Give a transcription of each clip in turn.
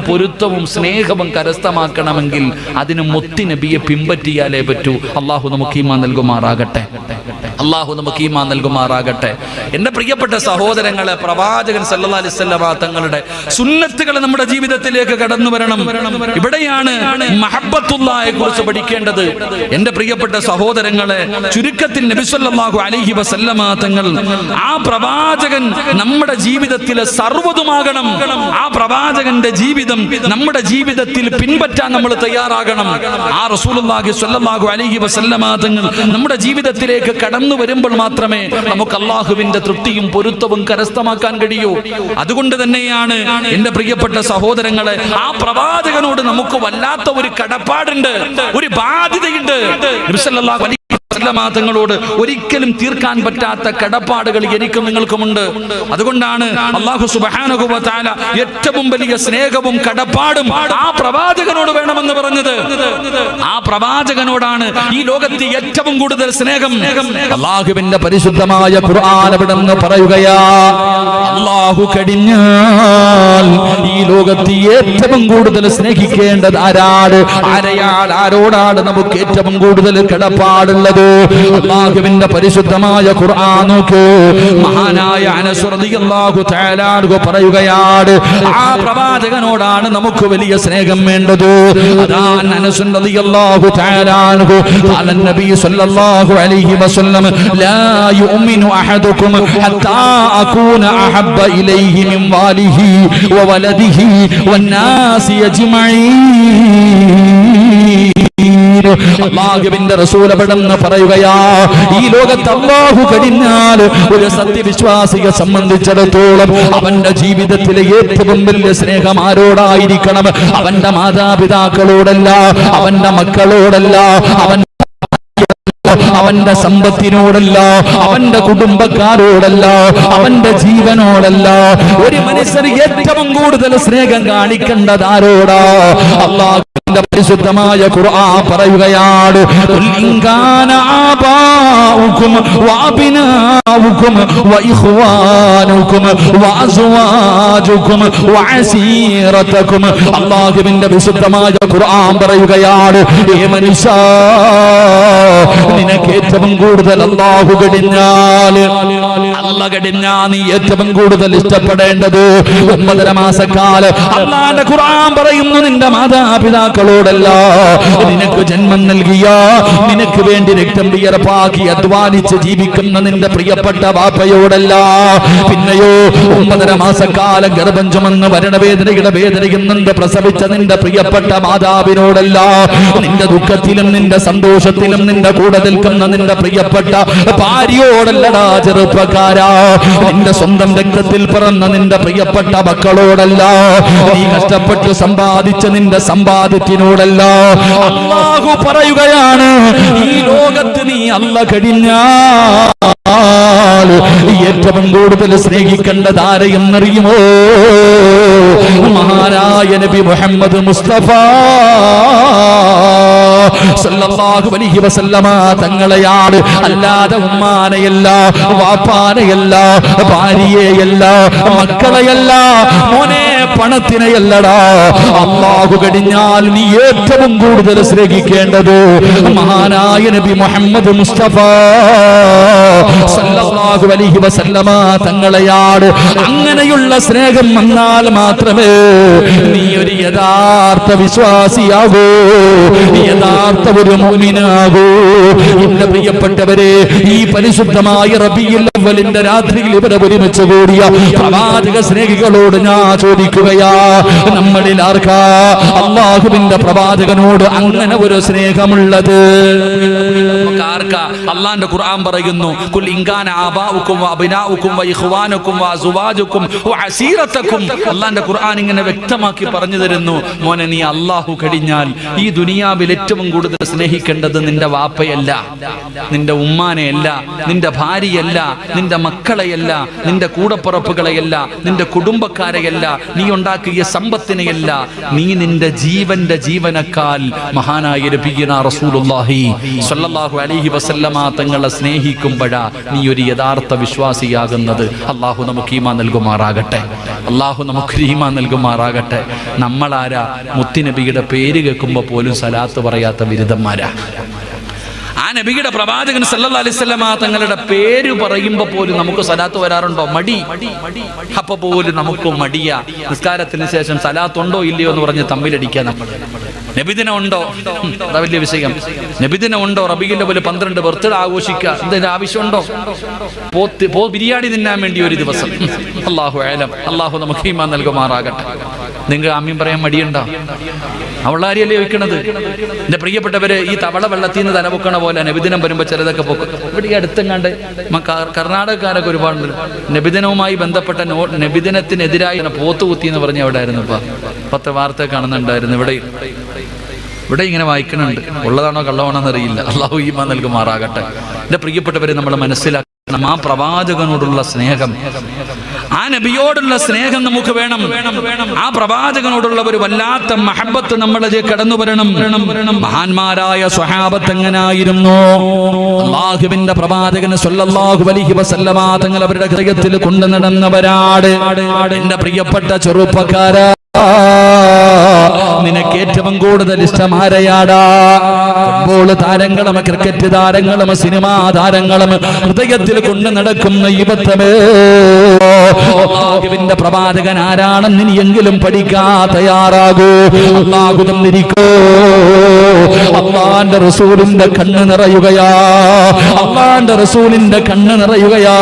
പൊരുത്തവും സ്നേഹവും കരസ്ഥമാക്കണമെങ്കിൽ അതിന് മുത്തി നബിയെ പിൻപറ്റിയാലേ പറ്റൂ. അള്ളാഹു നമുക്ക് ഈമാൻ നൽകുമാറാകട്ടെ. അള്ളാഹു നമുക്ക് ഈമാൻ നൽകുമാറാകട്ടെ. എന്റെ പ്രിയപ്പെട്ട സഹോദരങ്ങളെ, പ്രവാചകൻ സല്ലല്ലാഹു അലൈഹി വസല്ലം തങ്ങളുടെ സുന്നത്തുകൾ നമ്മുടെ ജീവിതത്തിലേക്ക് കടന്നു വരണം. ഇവിടെയാണ് മഹബ്ബത്തുള്ളാഹിയെ കുറിച്ച് പഠിക്കേണ്ടത്. എന്റെ പ്രിയപ്പെട്ട സഹോദരങ്ങളെ, ചുരുക്കത്തിൽ നബി സല്ലല്ലാഹു അലൈഹി വസല്ലം തങ്ങൾ, ആ പ്രവാചകൻ നമ്മുടെ ജീവിതത്തിലെ സർവ്വതുമാകണം. ആ പ്രവാചകന്റെ ജീവിതം നമ്മുടെ ജീവിതത്തിൽ പിൻപറ്റാൻ നമ്മൾ തയ്യാറാകണം. ആ റസൂലുള്ളാഹി സ്വല്ലല്ലാഹു അലൈഹി വസല്ലം തങ്ങൾ നമ്മുടെ ജീവിതത്തിലേക്ക് കടന്നു വരുമ്പോൾ മാത്രമേ നമുക്ക് അള്ളാഹുവിന്റെ തൃപ്തിയും പൊരുത്തവും കരസ്ഥമാക്കാൻ കഴിയൂ. അതുകൊണ്ട് തന്നെയാണ് എന്റെ പ്രിയപ്പെട്ട സഹോദരങ്ങളെ, ആ പ്രവാചകനോട് നമുക്ക് വല്ലാത്ത ഒരു കടപ്പാടുണ്ട്, ഒരു ബാധ്യതയുണ്ട്. നബി സല്ലല്ലാഹു അലൈഹി വസല്ലം തങ്ങളോട് ഒരിക്കലും തീർക്കാൻ പറ്റാത്ത കടപ്പാടുകൾ എനിക്കും നിങ്ങൾക്കുമുണ്ട്. അതുകൊണ്ടാണ് അല്ലാഹു സുബ്ഹാനഹു വ തആല ഏറ്റവും വലിയ സ്നേഹവും കടപ്പാടും ആ പ്രവാചകനോട് വേണമെന്ന് പറഞ്ഞത്. ആ പ്രവാചകനോടാണ് ഈ ലോകത്ത് ഏറ്റവും കൂടുതൽ സ്നേഹം. അല്ലാഹുവിന്റെ പരിശുദ്ധമായ ഖുർആൻ അവിടുന്ന് പറയുകയാ, അല്ലാഹു കഴിഞ്ഞാൽ ഈ ലോകത്ത് ഏറ്റവും കൂടുതൽ സ്നേഹിക്കേണ്ടത് ആരാണ്? ആരോടാണ് നമുക്ക് ഏറ്റവും കൂടുതൽ കടപ്പാടുള്ളത്? അല്ലാഹുവിന്റെ പരിശുദ്ധമായ ഖുർആൻ നോക്ക്. മഹാനായ അനസ് റളിയല്ലാഹു തആല അൻഹു പറയുകയാണ്, ആ പ്രവാചകനോടാണ് നമുക്ക് വലിയ സ്നേഹം വേണ്ടത്. അതാണ് അനസ് റളിയല്ലാഹു തആല അൻഹു ഖാല നബി സല്ലല്ലാഹു അലൈഹി വസല്ലം ലാ യുഅ്മിനു അഹദുകും ഹത്താ അകൂന അഹബ്ബ ഇലൈഹി മിൻ വാലിഹി വവലദിഹി വന്നാസി അജ്മഈൻ. അല്ലാഹുവിന്റെ റസൂൽ അവിടുന്ന് പറയുകയാ, ഈ ലോകത്ത് അല്ലാഹു കഴിഞ്ഞാൽ ഒരു സത്യവിശ്വാസിയെ സംബന്ധിച്ചിടത്തോളം അവന്റെ ജീവിതത്തിലെ ഏറ്റവും വലിയ സ്നേഹം ആരോടായിരിക്കണം? അവന്റെ മാതാപിതാക്കളോടല്ല, അവന്റെ മക്കളോടല്ല, അവന്റെ സമ്പത്തിനോടല്ല, അവന്റെ കുടുംബക്കാരോടല്ല, അവന്റെ ജീവനോടല്ല. ഒരു മനുഷ്യന് ഏറ്റവും കൂടുതൽ സ്നേഹം കാണിക്കേണ്ടത് ആരോടാ? അല്ലാഹുവിന്റെ പരിശുദ്ധമായ ഖുർആൻ പറയുകയാണ്, ഖുൽ ഇൻ കാന ആബാഉകും വഅബ്നാഉകും വഇഖ്വാനുകും വഅസ്വാജുകും വഅസീറതുകും. അല്ലാഹുവിന്റെ വിശുദ്ധമായ ഖുർആൻ പറയുകയാണ്, ഏ മനുഷ്യ, നിനക്ക് ഏറ്റവും കൂടുതൽ അല്ലാഹു കഴിഞ്ഞാൽ, അല്ലാഹു കഴിഞ്ഞാൽ നീ ഏറ്റവും കൂടുതൽ ഇഷ്ടപ്പെടേണ്ടത് 9.5 മാസക്കാലം അല്ലാഹുവിന്റെ ഖുർആൻ പറയുന്നു, നിന്റെ മാതാപിതാക്കളോടല്ല, നിനക്ക് ജന്മം നൽകിയ, നിനക്ക് വേണ്ടി രക്തം വിയർപ്പാക്കി അധ്വാനിച്ച് ജീവിക്കുന്ന നിന്റെ പ്രിയപ്പെട്ട ബാപ്പയോടല്ല. പിന്നെയോ 9.5 മാസക്കാലം ഗർഭം ചുമന്ന് മരണവേദനയുടെ വേദനയും നിന്റെ പ്രസവിച്ച നിന്റെ പ്രിയപ്പെട്ട മാതാവിനോടല്ല. നിന്റെ ദുഃഖത്തിലും നിന്റെ സന്തോഷത്തിലും നിന്റെ കൂടെ നിൽക്കുന്ന നിന്റെ പ്രിയപ്പെട്ട ഭാര്യയോടല്ലടാ ചെറുപ്പക്കാരാ. നിന്റെ സ്വന്തം രക്തത്തിൽ പിറന്ന നിന്റെ പ്രിയപ്പെട്ട മക്കളോടല്ല. നീ കഷ്ടപ്പെട്ട് സമ്പാദിച്ച നിന്റെ സമ്പാദ്യത്തിനോടല്ല. അല്ലാഹു പറയുകയാണ്, ഈ ലോകത്ത് നീ അല്ലാഹു കഴിഞ്ഞാൽ ഏറ്റവും കൂടുതൽ സ്നേഹിക്കേണ്ടത് ആരെയെന്നറിയുമോ? മഹാനായ നബി മുഹമ്മദ് മുസ്തഫ സല്ലല്ലാഹു അലൈഹി വസല്ലമ തങ്ങളെയാണ്. അല്ലാതെ ഉമ്മാനെയല്ല, വാപ്പാനെയല്ല, ഭാര്യയെയല്ല, മക്കളെയല്ല, മോനെ പണത്തിനെയല്ലടാ. അല്ലാഹു കഴിഞ്ഞാൽ നീ ഏറ്റവും കൂടുതൽ സ്നേഹിക്കേണ്ടത് മഹാനായ നബി മുഹമ്മദ് മുസ്തഫ സല്ലല്ലാഹു അലൈഹി വസല്ലമ തങ്ങളെയാണ്. അങ്ങനെയുള്ള സ്നേഹം വന്നാൽ മാത്രമേ നീ ഒരു യഥാർത്ഥ വിശ്വാസിയാകൂ, യഥാർത്ഥ ഒരു മുഅ്മിനാകൂ. എന്റെ പ്രിയപ്പെട്ടവരെ, ഈ പരിശുദ്ധമായ റബീഉൽ അവ്വലിന്റെ രാത്രിയിൽ ഇവരെ ഒരുമിച്ച് കൂടിയ പ്രവാചക സ്നേഹികളോട് ഞാൻ ചോദിക്കുകയാ, നമ്മളിൽ ആർക്കാ അല്ലാഹുവിന്റെ പ്രവാചകനോട് അങ്ങനെ ഒരു സ്നേഹമുള്ളത്? ആർക്കാ? അല്ലാഹുവിന്റെ ഖുർആൻ പറയുന്നു, ഖുൽ ഇൻ കാന ആബാഉകും വഅബ്നാഉകും വഇഖ്വാനുകും വഅസ്വാജുകും വഅസീറതുകും. അല്ലാഹുവിന്റെ ഖുർആൻ ഇങ്ങനെ വ്യക്തമാക്കി പറഞ്ഞു തരുന്നു, മോനെ മോനെ, നീ അള്ളാഹു കഴിഞ്ഞാൽ ഈ ദുനിയാവിൽ ഏറ്റവും കൂടുതൽ സ്നേഹിക്കേണ്ടത് നിന്റെ വാപ്പയല്ല, നിന്റെ ഉമ്മാനെയല്ല, നിന്റെ ഭാര്യയല്ല, നിന്റെ മക്കളെയല്ല, നിന്റെ കൂടപ്പുറപ്പുകളെയല്ല, നിന്റെ കുടുംബക്കാരെയല്ല, നീ ഉണ്ടാക്കിയ സമ്പത്തിനെയല്ല, നീ നിന്റെ ജീവന്റെ ജീവനക്കാൽ മഹാനായ നബിയുനാ റസൂലുള്ളാഹി സ്വല്ലല്ലാഹു അലൈഹി വസല്ലമ തങ്ങളെ സ്നേഹിക്കുമ്പോഴാ നീ ഒരു യഥാർത്ഥ വിശ്വാസിയാകുന്നത്. അള്ളാഹു നമുക്ക് ഈമാൻ നൽകുമാറാകട്ടെ. അള്ളാഹു നമുക്ക് ഈമാൻ നൽകുമാറാകട്ടെ. നമ്മളാരാ മുത്തുനബിയുടെ പേര് കേൾക്കുമ്പോൾ പോലും സലാത്ത് പറയാത്ത ബിരുദന്മാരാ. ആ നബിയുടെ പ്രവാചകൻ സല്ലല്ലാഹു അലൈഹി വസല്ലമ തങ്ങളുടെ പേര് പറയുമ്പോൾ പോലും നമുക്ക് സലാത്ത് വരാറുണ്ടോ? മടി. അപ്പൊ പോലും നമുക്ക് മടിയാ. നിസ്കാരത്തിന് ശേഷം സലാത്ത് ഉണ്ടോ ഇല്ലയോ എന്ന് പറഞ്ഞ് തമ്മിലടിക്കാൻ നമ്മൾ. നബിദിനം ഉണ്ടോ? അതാ വലിയ വിഷയം. നബിദിനം ഉണ്ടോ? റബീഉൽ അവ്വൽ 12 ബർത്ത്ഡേ ആഘോഷിക്കുക, എന്തിന്റെ ആവശ്യമുണ്ടോ? ബിരിയാണി തിന്നാൻ വേണ്ടി ഒരു ദിവസം. അല്ലാഹു അഅലം. അല്ലാഹു നമുക്ക് ഈമാൻ നൽകുമാറാകട്ടെ. നിങ്ങൾ ആമീൻ പറയാൻ മടിയുണ്ടോ? അവളാരിയല്ലേ വെക്കണത്? എന്റെ പ്രിയപ്പെട്ടവര്, ഈ തവള വെള്ളത്തിൽ നിന്ന് തലപൊക്കണ പോലെ നബിദിനം വരുമ്പോൾ ചിലതൊക്കെ പൊക്കും. ഇവിടെ ഈ അടുത്തെങ്ങാണ്ട് കർണാടകക്കാരൊക്കെ ഒരുപാടുണ്ട്. നബിദിനവുമായി ബന്ധപ്പെട്ട നബിദിനത്തിനെതിരായി പോത്തുകുത്തി എന്ന് പറഞ്ഞ എവിടെ ആയിരുന്നു? പത്ര വാർത്ത കാണുന്നുണ്ടായിരുന്നു. ഇവിടെ ഇങ്ങനെ വായിക്കണുണ്ട്. ഉള്ളതാണോ കള്ളമാണോ എന്നറിയില്ല. അള്ളാഹു ഈമാൻ നൽകുമാറാകട്ടെ. എന്റെ പ്രിയപ്പെട്ടവരെ, നമ്മൾ മനസ്സിലാക്കണം, ആ പ്രവാചകനോടുള്ള സ്നേഹം, ആ നബിയോടുള്ള സ്നേഹം നമുക്ക് വേണം. ആ പ്രവാചകനോടുള്ള ഒരു വല്ലാത്ത മഹബത്ത് നമ്മളിൽ കടന്നു വരണം. മഹാന്മാരായ സ്വഹാബത്ത് എങ്ങനായിരുന്നു? അല്ലാഹുവിന്റെ പ്രവാചകൻ സ്വല്ലല്ലാഹു അലൈഹി വസല്ലമ തങ്ങൾ അവരുടെ ഹൃദയത്തിൽ കൊണ്ടു നടന്നവരാട്. എന്റെ പ്രിയപ്പെട്ട ചെറുപ്പക്കാരാ, നിനക്ക് ഏറ്റവും കൂടുതൽ ഇഷ്ടം ആരെയാടാ? ഫുട്ബോൾ താരങ്ങളും ക്രിക്കറ്റ് താരങ്ങളും സിനിമാ താരങ്ങളും ഹൃദയത്തിൽ കൊണ്ട് നടക്കുന്ന യുവത്വമേ, അല്ലാഹുവിന്റെ പ്രവാചകൻ ആരാണെന്ന് ഇനിയെങ്കിലും പഠിക്കാൻ തയ്യാറാകൂ. അല്ലാഹു തന്നിരിക്കോ. അല്ലാഹുവിന്റെ റസൂലിന്റെ കണ്ണ് നിറയുകയാ. അല്ലാഹുവിന്റെ റസൂലിന്റെ കണ്ണ് നിറയുകയാ.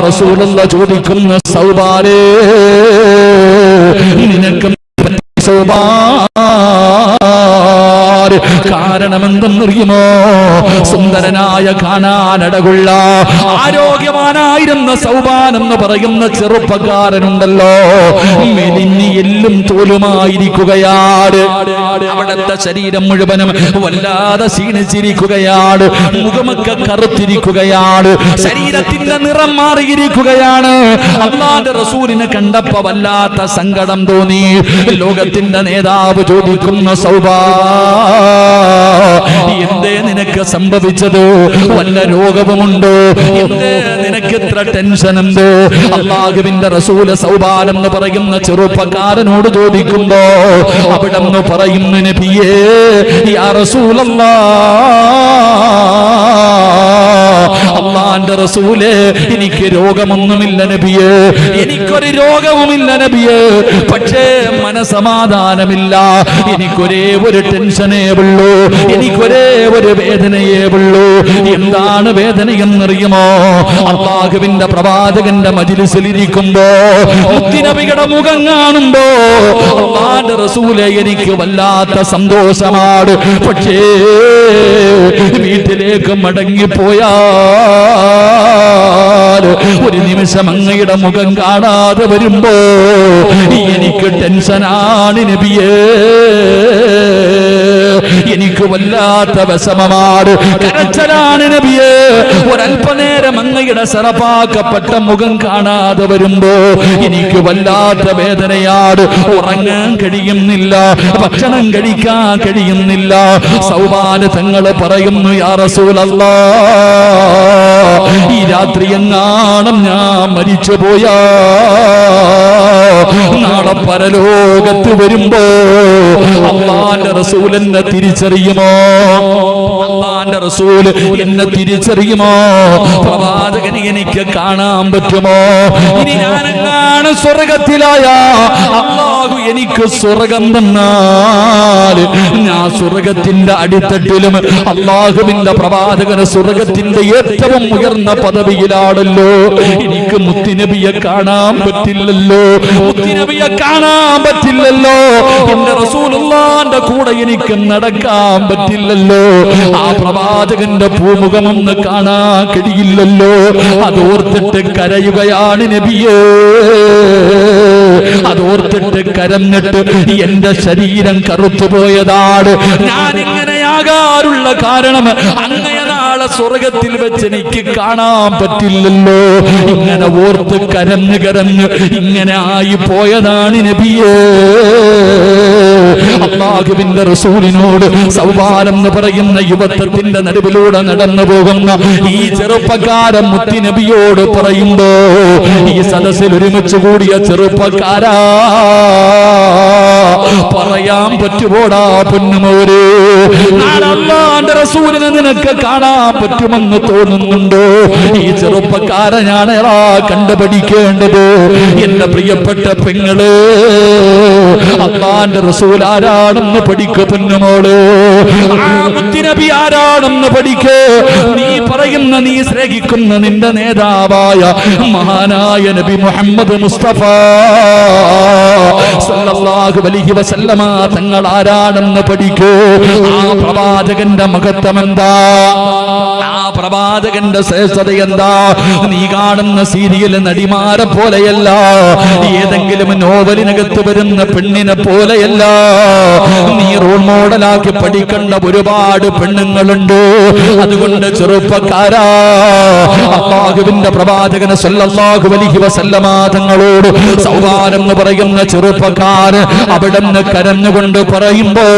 റസൂലുള്ള ചോദിക്കുന്ന സൗബാലേ, നിനക്ക് കാരണമെന്തെന്നറിയുമോ? സുന്ദരനായ, കാണാനടകുള്ള, ആരോഗ്യവാനായിരുന്ന സൗബാൻ എന്ന് പറയുന്ന ചെറുപ്പക്കാരനുണ്ടല്ലോ, മെലിഞ്ഞ് എല്ലും തോലുമായിരിക്കുകയാണ്. അവിടുത്തെ ശരീരം മുഴുവനും വല്ലാതെ ക്ഷീണിച്ചിരിക്കുകയാണ്. മുഖമൊക്കെ കറുത്തിരിക്കുകയാണ്. ശരീരത്തിന്റെ നിറം മാറിയിരിക്കുകയാണ്. അല്ലാഹുവിന്റെ റസൂലിനെ കണ്ടപ്പോ വല്ലാത്ത സങ്കടം തോന്നി. ലോകത്തിന്റെ നേതാവ് ചോദിക്കുന്ന സൗബാ, എന്തേ നിനക്ക് സംഭവിച്ചത്? വല്ല രോഗവുമുണ്ടോ? എന്തേ നിനക്ക് ഇത്ര ടെൻഷൻ? എന്തോ? അല്ലാഹുവിന്റെ റസൂല് സൗബാൻ എന്ന് പറയുന്ന ചെറുപ്പക്കാരനോട് ചോദിക്കുമ്പോ അവിടെന്ന് പറയുന്ന നബിയേ, യാ റസൂലല്ലാഹ്, അല്ലാഹുവിന്റെ റസൂലേ, എനിക്ക് രോഗമൊന്നുമില്ല നബിയേ, എനിക്കൊരു രോഗവുമില്ല നബിയേ, പക്ഷേ മനസമാധാനമില്ല. എനിക്കൊരേ ഒരു ടെൻഷനേ ഉള്ളൂ, എനിക്കൊരേ ഒരു വേദനയേ ഉള്ളൂ. എന്താണ് വേദനയെന്നറിയുമോ? അല്ലാഹുവിന്റെ പ്രവാചകന്റെ മജ്‌ലിസിൽ ഇരിക്കുമ്പോ മുത്തുനബിയുടെ മുഖം കാണുമ്പോ അല്ലാഹുവിന്റെ റസൂലേ, എനിക്ക് വല്ലാത്ത സന്തോഷമാണ്. പക്ഷേ വീട്ടിലേക്ക് മടങ്ങിപ്പോയാൽ ഒരു നിമിഷം അങ്ങയുടെ മുഖം കാണാതെ വരുമ്പോ എനിക്ക് ടെൻഷനാണ് നബിയേ, എനിക്ക് വല്ലാത്ത വിഷമമാണ്, കരച്ചിലാണ് നബിയേ. ഒരല്പനേരം അങ്ങയുടെ സറപ്പാക്കപ്പെട്ട മുഖം കാണാതെ വരുമ്പോ എനിക്ക് വല്ലാത്ത വേദനയാണ്. ഉറങ്ങാൻ കഴിയുന്നില്ല, ഭക്ഷണം കഴിക്കാൻ കഴിയുന്നില്ല. സൗബാൻ തങ്ങൾ പറയുന്നു, യാ റസൂലല്ലാഹ്, ഈ രാത്രി എങ്ങാനും ഞാൻ മരിച്ചു പോയാ നാളെ പരലോകത്ത് വരുമ്പോ അല്ലാഹുവിന്റെ റസൂൽ എന്നെ തിരിച്ചറിയുമോ? അല്ലാഹുവിന്റെ റസൂൽ എന്നെ തിരിച്ചറിയുമോ? പ്രവാചകനെ എനിക്ക് കാണാൻ പറ്റുമോ? ഇനി ഞാനെങ്ങാണ് സ്വർഗത്തിലായ അല്ലാഹു എനിക്ക് സ്വർഗം തന്നാൽ ഞാൻ സ്വർഗത്തിന്റെ അടിത്തട്ടിലും അല്ലാഹുവിന്റെ പ്രവാചകന് സ്വർഗത്തിന്റെ ഏറ്റവും ഉയർന്ന പദവിയിലാണല്ലോ. എനിക്ക് മുത്തുനബിയെ കാണാൻ പറ്റില്ലല്ലോ, മുത്തുനബിയെ കാണാൻ പറ്റില്ലല്ലോ. എന്റെ റസൂലുള്ളാഹിന്റെ കൂടെ എനിക്ക് നടക്കാൻ പറ്റില്ലല്ലോ. ആ പ്രവാചകന്റെ പൂമുഖമൊന്ന് കാണാൻ കഴിയില്ലല്ലോ. പഠിപ്പിച്ചില്ലല്ലോ. അതോർത്തിട്ട് കരയുകയാണ് നബിയേ. അതോർത്തിട്ട് കരഞ്ഞിട്ട് എന്റെ ശരീരം കറുത്തുപോയതാണ്. ഞാൻ ഇങ്ങനെയാകാറുള്ള കാരണം അങ്ങയെ നാളെ സ്വർഗത്തിൽ വെച്ച് എനിക്ക് കാണാൻ പറ്റില്ലല്ലോ. ഇങ്ങനെ ഓർത്ത് കരഞ്ഞ് കരഞ്ഞ് ഇങ്ങനെ ആയി പോയതാണ് നബിയേ. അല്ലാഹുവിന്റെ റസൂലിനോട് സൗബാൻ എന്ന് പറയുന്ന യുവത്വത്തിന്റെ നടുവിലൂടെ നടന്നു പോകുന്ന ഈ ചെറുപ്പക്കാരൻ മുത്തുനബിയോട് പറയുമ്പോ, ഈ സദസ്സിൽ ഒരുമിച്ച് കൂടിയ ചെറുപ്പക്കാരാ, പറയാൻ പറ്റുമോടാ പൊന്നുമോരെ, അല്ലാഹുവിന്റെ റസൂലിനെ നിനക്ക് കാണാൻ പറ്റുമെന്ന് തോന്നുന്നുണ്ടോ? ഈ ചെറുപ്പക്കാരനാണ് കണ്ടുപഠിക്കേണ്ടത്. എന്റെ പ്രിയപ്പെട്ട പെങ്ങള്, അല്ലാഹുവിന്റെ റസൂൽ ആരാണെന്ന് പഠിക്കു പൊന്നുമോള്. മുത്തുനബി ആരാണെന്ന് പഠിക്ക്. നീ പറയുന്ന, നീ സ്നേഹിക്കുന്ന നിന്റെ നേതാവായ മഹാനായ നബി മുഹമ്മദ് മുസ്തഫ സല്ലല്ലാഹു അലൈഹി വസല്ലമ തങ്ങൾ ആരാണെന്ന് പഠിക്കൂ. ആ പ്രവാചകന്റെ മഹത്വം എന്താ? ആ പ്രവാചകന്റെ ശ്രേഷ്ഠത എന്താ? നീ കാണുന്ന സീരിയൽ നടിമാരെ പോലെയല്ല, ഏതെങ്കിലും നോവലിനകത്ത് വരുന്ന പെണ്ണിനെ പോലെയല്ല. നീ റോൾ മോഡലാക്കി പഠിക്കേണ്ട ഒരുപാട് പെണ്ണുങ്ങളുണ്ട്. അതുകൊണ്ട് ചെറുപ്പക്കാരാ, അല്ലാഹുവിന്റെ പ്രവാചകൻ സല്ലല്ലാഹു അലൈഹി വസല്ലമ തങ്ങളോട് സൗബാൻ എന്ന് പറയുന്ന ചെറുപ്പക്കാരൻ അവിടുന്ന് കരഞ്ഞുകൊണ്ട് പറയുമ്പോ,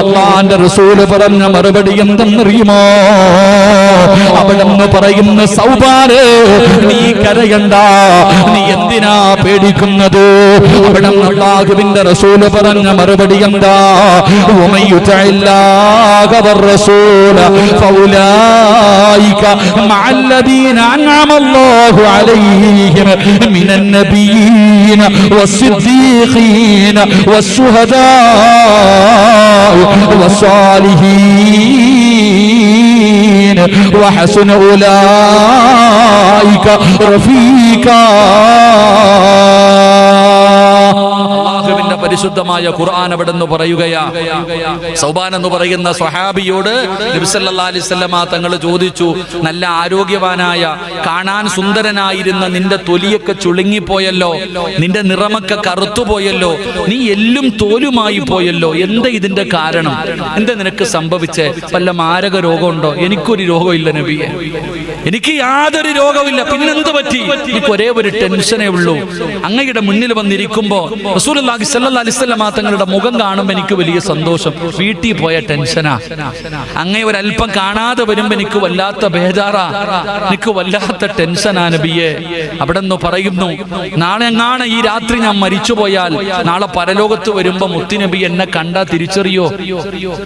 അല്ലാഹുവിന്റെ റസൂല് പറഞ്ഞ മറുപടി എന്തെന്നറിയുമോ? അവിടുന്ന് പറയുന്ന, സൗബാനെ, നീ കരയണ്ട, നീ എന്തിനാ പേടിക്കുന്നത്? അവിടുന്ന് അല്ലാഹുവിന്റെ റസൂല് പറഞ്ഞ മറുപടി എന്താ? ഉമയ്യുതഇല്ലാഹ വറസൂല ഫൗലായിക മഅല്ലദീന അൻഅമല്ലാഹു അലൈഹിം മിനൻ നബിയ്യീന വസ്സിദ്ദീഖീന വസ്സുഹദാഇ വസ്സാലിഹീൻ വഹസുന ഉലൈക റഫീഖാ. അല്ലാഹുവിന്റെ പരിശുദ്ധമായ ഖുർആൻ അവിടെന്ന് പറയുകയാ. സൗബാൻ എന്ന് പറയുന്ന സ്വഹാബിയോട് നബി സല്ലല്ലാഹു അലൈഹി വസല്ലമ തങ്ങൾ ചോദിച്ചു, നല്ല ആരോഗ്യവാനായ കാണാൻ സുന്ദരനായിരുന്ന നിന്റെ തൊലിയൊക്കെ ചുളുങ്ങിപ്പോയല്ലോ, നിന്റെ നിറമൊക്കെ കറുത്തുപോയല്ലോ, നീ എല്ലും തോലുമായി പോയല്ലോ, എന്താ ഇതിന്റെ കാരണം? എന്താ നിനക്ക് സംഭവിച്ചേ? വല്ല മാരക രോഗമുണ്ടോ? എനിക്കൊരു രോഗമില്ല നബിയെ, എനിക്ക് യാതൊരു രോഗമില്ല. പിന്നെന്ത് പറ്റി? എനിക്ക് ഒരേ ഒരു ടെൻഷനേ ഉള്ളൂ. അങ്ങയുടെ മുന്നിൽ വന്നിരിക്കുമ്പോ റസൂലുള്ളാഹി സ്വല്ലല്ലാഹു അലൈഹി വസല്ലം തങ്ങളുടെ മുഖം കാണുമ്പോൾ എനിക്ക് വലിയ സന്തോഷം. വീട്ടിൽ പോയ ടെൻഷനാ. അങ്ങേ ഒരല്പം കാണാതെ വരുമ്പോ എനിക്ക് വല്ലാത്ത ബേജാറാ, എനിക്ക് വല്ലാത്ത ടെൻഷനാ നബിയെ. അവിടെ നിന്ന് പറയുന്നു, നാളെ എങ്ങാണ് ഈ രാത്രി ഞാൻ മരിച്ചുപോയാൽ നാളെ പരലോകത്ത് വരുമ്പോ മുത്തുനബി എന്നെ കണ്ടാ തിരിച്ചറിയോ?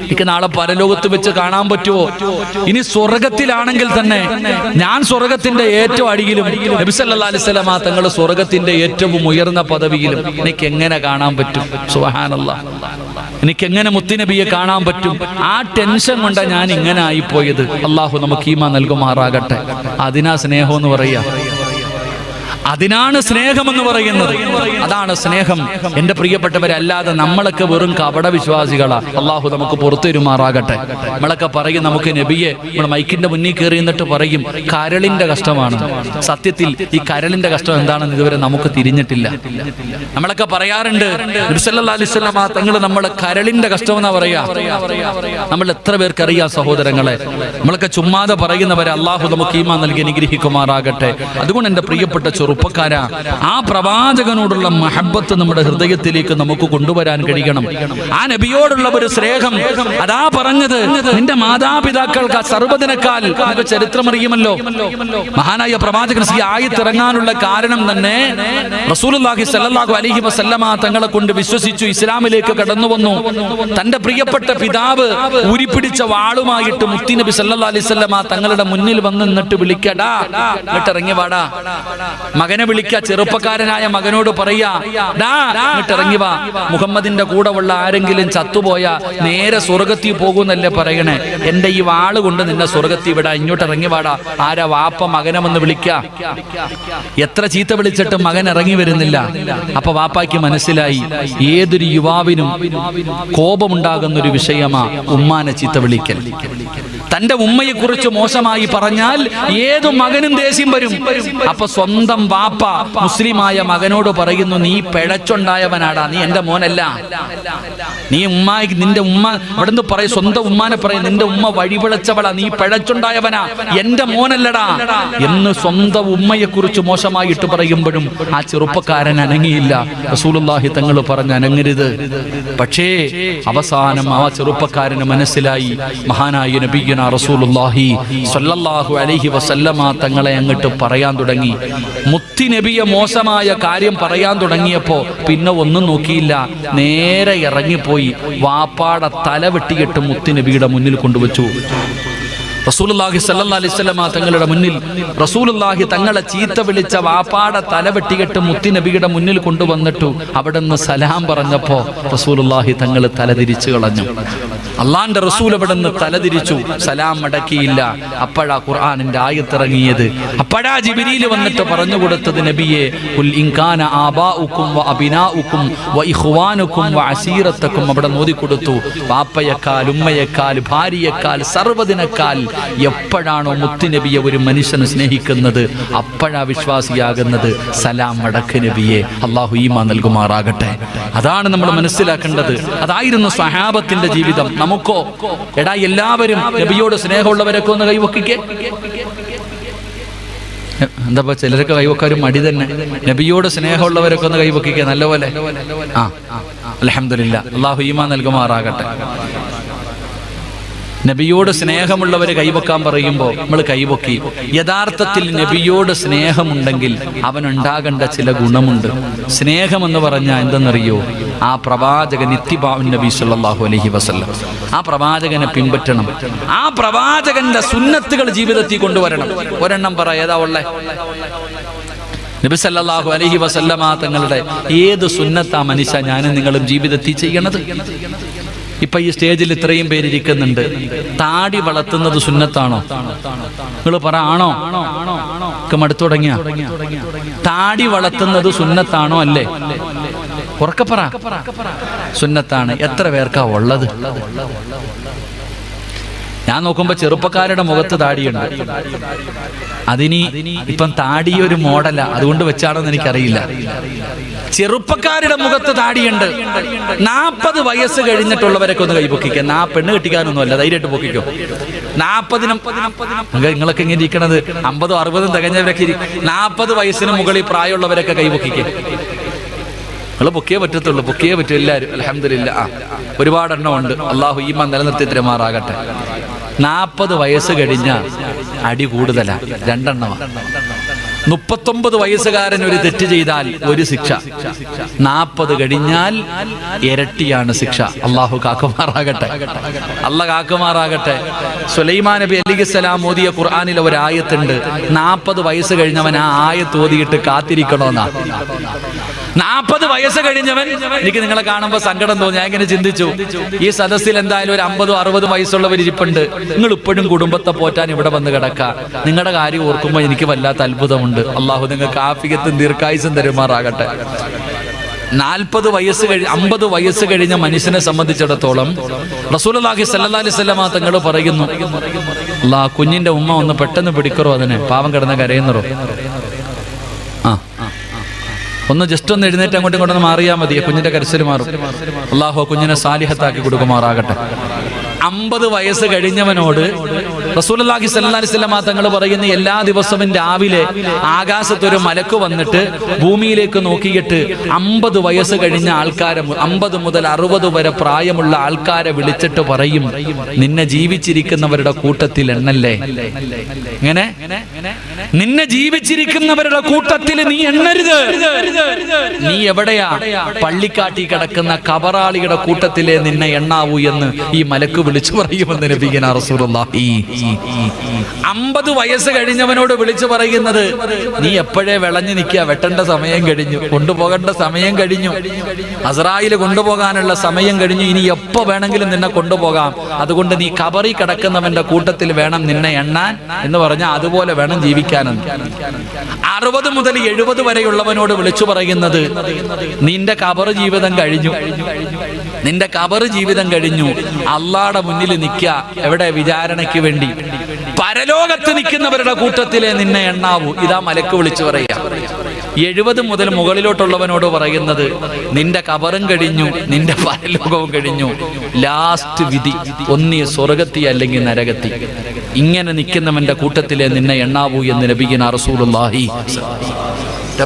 എനിക്ക് നാളെ പരലോകത്ത് വെച്ച് കാണാൻ പറ്റുമോ? ഇനി സ്വർഗത്തിലാണെങ്കിൽ തന്നെ ഞാൻ സ്വർഗത്തിന്റെ ഏറ്റവും അടിയിലും നബി സല്ലല്ലാഹു അലൈഹി വസല്ലം തങ്ങൾ സ്വർഗത്തിന്റെ ഏറ്റവും ഉയർന്ന പദവിയിലും എനിക്ക് എങ്ങനെ കാണാൻ പറ്റും? സുബ്ഹാനല്ലാഹ്, എനിക്ക് എങ്ങനെ മുത്തുനബിയെ കാണാൻ പറ്റും? ആ ടെൻഷൻ കൊണ്ടാണ് ഞാൻ ഇങ്ങനെ ആയിപ്പോയത്. അള്ളാഹു നമുക്ക് ഈമാൻ നൽകുമാറാകട്ടെ. അതിനാ സ്നേഹം എന്ന് പറയാ. അതിനാണ് സ്നേഹമെന്ന് പറയുന്നത്. അതാണ് സ്നേഹം എന്റെ പ്രിയപ്പെട്ടവരെ. അല്ലാതെ നമ്മളൊക്കെ വെറും കപട വിശ്വാസികളാ. അള്ളാഹു നമുക്ക് പുറത്തുവരുമാറാകട്ടെ. നമ്മളൊക്കെ പറയും, നമുക്ക് നബിയെ, നമ്മൾ മൈക്കിന്റെ മുന്നിൽ കയറി എന്നിട്ട് പറയും കരളിന്റെ കഷ്ടമാണ്. സത്യത്തിൽ ഈ കരളിന്റെ കഷ്ടം എന്താണെന്ന് ഇതുവരെ നമുക്ക് തിരിഞ്ഞിട്ടില്ല. നമ്മളൊക്കെ പറയാറുണ്ട് നബി സല്ലല്ലാഹു അലൈഹി വസല്ലം തങ്ങൾ നമ്മളെ കരളിന്റെ കഷ്ടം എന്നാ പറയാ. നമ്മൾ എത്ര പേർക്കറിയാം സഹോദരങ്ങളെ? നമ്മളൊക്കെ ചുമ്മാതെ പറയുന്നവരെ അള്ളാഹു നമുക്ക് ഈമാൻ നൽകി അനുഗ്രഹിക്കുമാറാകട്ടെ. അതുകൊണ്ട് എന്റെ പ്രിയപ്പെട്ട ചെറുപ്പക്കാരാ, ആ പ്രവാചകനോടുള്ള മഹബത്ത് നമ്മുടെ ഹൃദയത്തിലേക്ക് നമുക്ക് കൊണ്ടുവരാൻ കഴിയണം. ആ നബിയോടുള്ള ഒരു സ്നേഹം, അതാ പറഞ്ഞത്, നിന്റെ മാതാപിതാക്കൾക്ക് സർവ്വതിനേക്കാൾ ചരിത്രമറിയുമല്ലോ. മഹാനായ പ്രവാചകൻ ഈ ആയത്തിറങ്ങാനുള്ള കാരണം തന്നെ റസൂലുള്ളാഹി സ്വല്ലല്ലാഹു അലൈഹി വസല്ലമ തങ്ങളെ കൊണ്ട് വിശ്വസിച്ചു ഇസ്ലാമിലേക്ക് കടന്നു വന്നു. തന്റെ പ്രിയപ്പെട്ട പിതാവ് ഊരിപ്പിടിച്ച വാളുമായിട്ട് മുത്തുനബി സല്ലല്ലാഹു അലൈഹി വസല്ലമ തങ്ങളുടെ മുന്നിൽ വന്ന് നിന്നിട്ട് വിളിക്കടാ, എന്നിട്ട് ഇറങ്ങി വാടാ. മകനെ വിളിക്ക, ചെറുപ്പക്കാരനായ മകനോട് പറയാ, ഇറങ്ങി വാ. മുഹമ്മദിന്റെ കൂടെ ഉള്ള ആരെങ്കിലും ചത്തുപോയാ നേരെ സ്വർഗത്തിൽ പോകുന്നല്ലേ പറയണേ. എന്റെ ഈ വാള് കൊണ്ട് നിന്നെ സ്വർഗത്തിൽ വിടാ, ഇങ്ങോട്ട് ഇറങ്ങി വാടാ. ആരാ? വാപ്പ മകനെ വന്ന് വിളിക്ക. എത്ര ചീത്ത വിളിച്ചിട്ട് മകൻ ഇറങ്ങി വരുന്നില്ല. അപ്പൊ വാപ്പാക്ക് മനസ്സിലായി, ഏതൊരു യുവാവിനും കോപമുണ്ടാകുന്ന ഒരു വിഷയമാ ഉമ്മാനെ ചീത്ത വിളിക്കൽ. തന്റെ ഉമ്മയെ കുറിച്ച് മോശമായി പറഞ്ഞാൽ ഏതു മകനും ദേഷ്യം വരും. അപ്പൊ സ്വന്തം വാപ്പ മുസ്ലിമായ മകനോട് പറയുന്നു, നീ പിഴച്ചുണ്ടായവനാടാ, നീ എന്റെ മോനല്ല. നീ നിന്റെ ഉമ്മ അവിടുന്ന് പറയും, സ്വന്തം ഉമ്മാനെ പറയും, നിന്റെ ഉമ്മ വഴിപിഴച്ചവളാ, നീ പിഴച്ചുണ്ടായവനാ, എന്റെ മോനല്ലടാ എന്ന് സ്വന്തം ഉമ്മയെ കുറിച്ച് മോശമായിട്ട് പറയുമ്പോഴും ആ ചെറുപ്പക്കാരൻ അനങ്ങിയില്ല. റസൂലുള്ളാഹി തങ്ങൾ പറഞ്ഞ് അനങ്ങരുത്. പക്ഷേ അവസാനം ആ ചെറുപ്പക്കാരന് മനസ്സിലായി, മഹാനായ നബിയുനാ റസൂലുള്ളാഹി സ്വല്ലല്ലാഹു അലൈഹി വസല്ലമ തങ്ങളെ അങ്ങോട്ട് പറയാൻ തുടങ്ങി. മുത്തി നബിയെ മോശമായ കാര്യം പറയാൻ തുടങ്ങിയപ്പോ പിന്നെ ഒന്നും നോക്കിയില്ല, നേരെ ഇറങ്ങിപ്പോയി വാപ്പാടെ തല വെട്ടിയിട്ട് മുത്തി നബിയുടെ മുന്നിൽ കൊണ്ടുവച്ചു. റസൂലുള്ളാഹി സ്വല്ലല്ലാഹു അലൈഹി വസല്ലമ തങ്ങളുടെ മുന്നിൽ റസൂലുള്ളാഹി തങ്ങളെ ചീത്ത വിളിച്ച വാപ്പാടെ തല വെട്ടിയിട്ട് മുത്തി നബിയുടെ മുന്നിൽ കൊണ്ടുവന്നിട്ടു അവിടുന്ന് സലാം പറഞ്ഞപ്പോ റസൂലുള്ളാഹി തങ്ങൾ തലതിരിച്ചു കളഞ്ഞു. അള്ളാന്റെ റസൂൽ അവിടുന്ന് തലതിരിച്ചു, സലാം മടക്കിയില്ല. അപ്പോഴാ ഖുർആനിന്റെ ആയത്തിറങ്ങിയത്. അപ്പോഴാ ജിബ്രീൽ വന്നിട്ട് പറഞ്ഞു കൊടുത്തത്, നബിയെ ഖുൽ ഇൻ കാന ആബാഉകും വ അബിനാഉകും വ ഇഖ്വാനുകും വ അസീറത്തുകും അവിടെ ഓതി കൊടുത്തു. വാപ്പയേക്കാൾ, ഉമ്മയേക്കാൾ, ഭാര്യയേക്കാൾ, സർവ്വതിനേക്കാൾ എപ്പോഴാണോ മുത്തുനബിയെ ഒരു മനുഷ്യന് സ്നേഹിക്കുന്നത് അപ്പോഴാ വിശ്വാസിയാകുന്നത്. സലാം മടക്ക് നബിയെ. അള്ളാഹു ഈമാൻ നൽകുമാറാകട്ടെ. അതാണ് നമ്മൾ മനസ്സിലാക്കേണ്ടത്. അതായിരുന്നു സ്വഹാബത്തിന്റെ ജീവിതം. നമുക്കോ എടാ എല്ലാവരും നബിയോട് സ്നേഹമുള്ളവരൊക്കെ ഒന്ന് കൈവക്കിക്കേ. എന്താ ചിലരൊക്കെ കൈവക്കാരും മടി തന്നെ. നബിയോട് സ്നേഹമുള്ളവരൊക്കെ ഒന്ന് കൈവക്കിക്കേ നല്ലപോലെ. അൽഹംദുലില്ലാ, അള്ളാഹു ഈമാൻ നൽകുമാറാകട്ടെ. നബിയോട് സ്നേഹമുള്ളവർ കൈവക്കാൻ പറയുമ്പോൾ നമ്മൾ കൈവക്കി. യഥാർത്ഥത്തിൽ നബിയോട് സ്നേഹമുണ്ടെങ്കിൽ അവനുണ്ടാകേണ്ട ചില ഗുണമുണ്ട്. സ്നേഹമെന്ന് പറഞ്ഞാൽ എന്തെന്നറിയോ? ആ പ്രവാചകൻ ഇത്തിബാഉൻ നബി സല്ലല്ലാഹു അലൈഹി വസല്ലം, ആ പ്രവാചകനെ പിൻപറ്റണം. ആ പ്രവാചകന്റെ സുന്നത്തുകൾ ജീവിതത്തിൽ കൊണ്ടുവരണം. ഒരെണ്ണം പറ, ഏതാ ഉള്ളേ? നബി സല്ലല്ലാഹു അലൈഹി വസല്ലമ തങ്ങളുടെ ഏത് സുന്നത്താ മനുഷ്യ ഞാനും നിങ്ങളും ജീവിതത്തിൽ ചെയ്യണത്? ഇപ്പൊ ഈ സ്റ്റേജിൽ ഇത്രയും പേരിരിക്കുന്നുണ്ട്. താടി വളർത്തുന്നത് സുന്നത്താണോ? നിങ്ങൾ പറ, ആണോ? മടുത്തു തുടങ്ങിയ താടി വളർത്തുന്നത് സുന്നത്താണോ? അല്ലേ? ഉറക്കെ പറ. സുന്നത്താണ്. എത്ര പേർക്കാ ഉള്ളത്? ഞാൻ നോക്കുമ്പോ ചെറുപ്പക്കാരുടെ മുഖത്ത് താടിയുണ്ട്. അതിനി ഇപ്പം താടി ഒരു മോഡലാ, അതുകൊണ്ട് വെച്ചാണെന്ന് എനിക്കറിയില്ല. ചെറുപ്പക്കാരുടെ മുഖത്ത് താടിയുണ്ട്. 40 വയസ്സ് കഴിഞ്ഞിട്ടുള്ളവരൊക്കെ ഒന്ന് കൈപൊക്കിക്കുക. പെണ്ണ് കെട്ടിക്കാനൊന്നും അല്ല, ധൈര്യമായിട്ട് പൊക്കിക്കോ. 40-നും നിങ്ങളൊക്കെ ഇങ്ങനെ ഇരിക്കണത് 50-60 തികഞ്ഞവരൊക്കെ 40 വയസ്സിന് മുകളിൽ പ്രായമുള്ളവരൊക്കെ കൈപൊക്കിക്കുക. നിങ്ങൾ പൊക്കിയേ പറ്റത്തുള്ളൂ, പൊക്കിയേ പറ്റും എല്ലാവരും. അൽഹംദുലില്ലാ, ഒരുപാടെണ്ണം ഉണ്ട്. അള്ളാഹു ഈമാൻ നിലനിർത്തി തരുമാറാകട്ടെ. 40 വയസ്സ് കഴിഞ്ഞ അടി കൂടുതലാ, 2 എണ്ണമാണ്. 39 വയസ്സുകാരൻ ഒരു തെറ്റ് ചെയ്താൽ ഒരു ശിക്ഷ, 40 കഴിഞ്ഞാൽ ഇരട്ടിയാണ് ശിക്ഷ. അള്ളാഹു കാക്കുമാറാകട്ടെ, അള്ളാഹ് കാക്കുമാറാകട്ടെ. സുലൈമാൻ നബി അലൈഹിസ്സലാം ഓതിയ ഖുർആനിൽ ഒരു ആയത്തുണ്ട്, 40 വയസ്സ് കഴിഞ്ഞവൻ ആ ആയത്ത് ഓതിയിട്ട് കാത്തിരിക്കണോന്നാ. 40 വയസ്സ് കഴിഞ്ഞവൻ, എനിക്ക് നിങ്ങളെ കാണുമ്പോൾ സങ്കടം തോന്നി. ഞാൻ ഇങ്ങനെ ചിന്തിച്ചു, ഈ സദസ്സിൽ എന്തായാലും ഒരു 50-60 വയസ്സുള്ളവർ ഇരിപ്പുണ്ട്. നിങ്ങൾ ഇപ്പോഴും കുടുംബത്തെ പോറ്റാൻ ഇവിടെ വന്ന് കിടക്കുക. നിങ്ങളുടെ കാര്യം ഓർക്കുമ്പോൾ എനിക്ക് വല്ലാത്ത അത്ഭുതമുണ്ട്. അള്ളാഹു നിങ്ങൾക്ക് ആഫിയത്തും ദീർഘായുസ്സും തരുമാറാകട്ടെ. 40 വയസ്സ് 50 വയസ്സ് കഴിഞ്ഞ മനുഷ്യനെ സംബന്ധിച്ചിടത്തോളം റസൂലുള്ളാഹി സ്വല്ലല്ലാഹു അലൈഹി വസല്ലം തങ്ങൾ പറയുന്നു, അല്ലാഹ് കുഞ്ഞിന്റെ ഉമ്മ ഒന്ന് പെട്ടെന്ന് പിടിക്കറോ, അതിനെ പാവം കിടന്ന് കരയുന്നറോ. ഒന്ന് ജസ്റ്റ് ഒന്ന് എഴുന്നേറ്റ് അങ്ങോട്ടും ഇങ്ങോട്ടൊന്ന് മാറിയാൽ മതി, കുഞ്ഞിന്റെ കരച്ചിൽ മാറും. അള്ളാഹു കുഞ്ഞിനെ സാലിഹത്താക്കി കൊടുക്കുമാറാകട്ടെ. 50 വയസ്സ് കഴിഞ്ഞവനോട് റസൂലുള്ളാഹി സ്വല്ലല്ലാഹു അലൈഹി വസല്ലം തങ്ങൾ പറയുന്ന, എല്ലാ ദിവസവും രാവിലെ ആകാശത്തൊരു മലക്ക് വന്നിട്ട് ഭൂമിയിലേക്ക് നോക്കിയിട്ട് 50 വയസ്സ് കഴിഞ്ഞ ആൾക്കാരെ, 50 മുതൽ 60 വരെ പ്രായമുള്ള ആൾക്കാരെ വിളിച്ചിട്ട് പറയും, നിന്നെ ജീവിച്ചിരിക്കുന്നവരുടെ കൂട്ടത്തിൽ എണ്ണല്ലേ. ഇങ്ങനെ നിന്നെ ജീവിച്ചിരിക്കുന്നവരുടെ കൂട്ടത്തിൽ നീ എണ്ണരുത്. നീ എവിടെയാ? പള്ളിക്കാട്ടി കിടക്കുന്ന കബറാളിയുടെ കൂട്ടത്തിലെ നിന്നെ എണ്ണാവൂ എന്ന് ഈ മലക്ക് വിളിച്ചു പറയുമെന്ന് നബിയുനാ റസൂലുള്ളാഹി. 50 വയസ്സ് കഴിഞ്ഞവനോട് വിളിച്ചു പറയുന്നത്, നീ എപ്പോഴേ വിളഞ്ഞു നിൽക്കുക, വെട്ടേണ്ട സമയം കഴിഞ്ഞു, കൊണ്ടുപോകേണ്ട സമയം കഴിഞ്ഞു, അസ്രായിൽ കൊണ്ടുപോകാനുള്ള സമയം കഴിഞ്ഞു, ഇനി എപ്പോ വേണമെങ്കിലും നിന്നെ കൊണ്ടുപോകാം. അതുകൊണ്ട് നീ കബറി കിടക്കുന്നവന്റെ കൂട്ടത്തിൽ വേണം നിന്നെ എണ്ണാൻ എന്ന് പറഞ്ഞാൽ അതുപോലെ വേണം ജീവിക്കാനെന്ന്. 60 മുതൽ 70 വരെയുള്ളവനോട് വിളിച്ചു പറയുന്നത്, നിന്റെ കബർ ജീവിതം കഴിഞ്ഞു, നിന്റെ ഖബർ ജീവിതം കഴിഞ്ഞു, അള്ളാഹുടെ മുന്നിൽ നിൽക്കുക. എവിടെ? വിചാരണയ്ക്ക് വേണ്ടി. പരലോകത്ത് നിൽക്കുന്നവരുടെ കൂട്ടത്തിലെ നിന്നെ എണ്ണാവൂ. ഇതാ മലക്ക് വിളിച്ചു പറയുക. 70 മുതൽ മുകളിലോട്ടുള്ളവനോട് പറയുന്നത്, നിന്റെ ഖബറും കഴിഞ്ഞു, നിന്റെ പരലോകവും കഴിഞ്ഞു, ലാസ്റ്റ് വിധി ഒന്നീ സ്വർഗത്തി അല്ലെങ്കിൽ നരകത്തി. ഇങ്ങനെ നിൽക്കുന്നവന്റെ കൂട്ടത്തിലെ നിന്നെ എണ്ണാവൂ എന്ന് നബിയുനാ റസൂലുള്ളാഹി.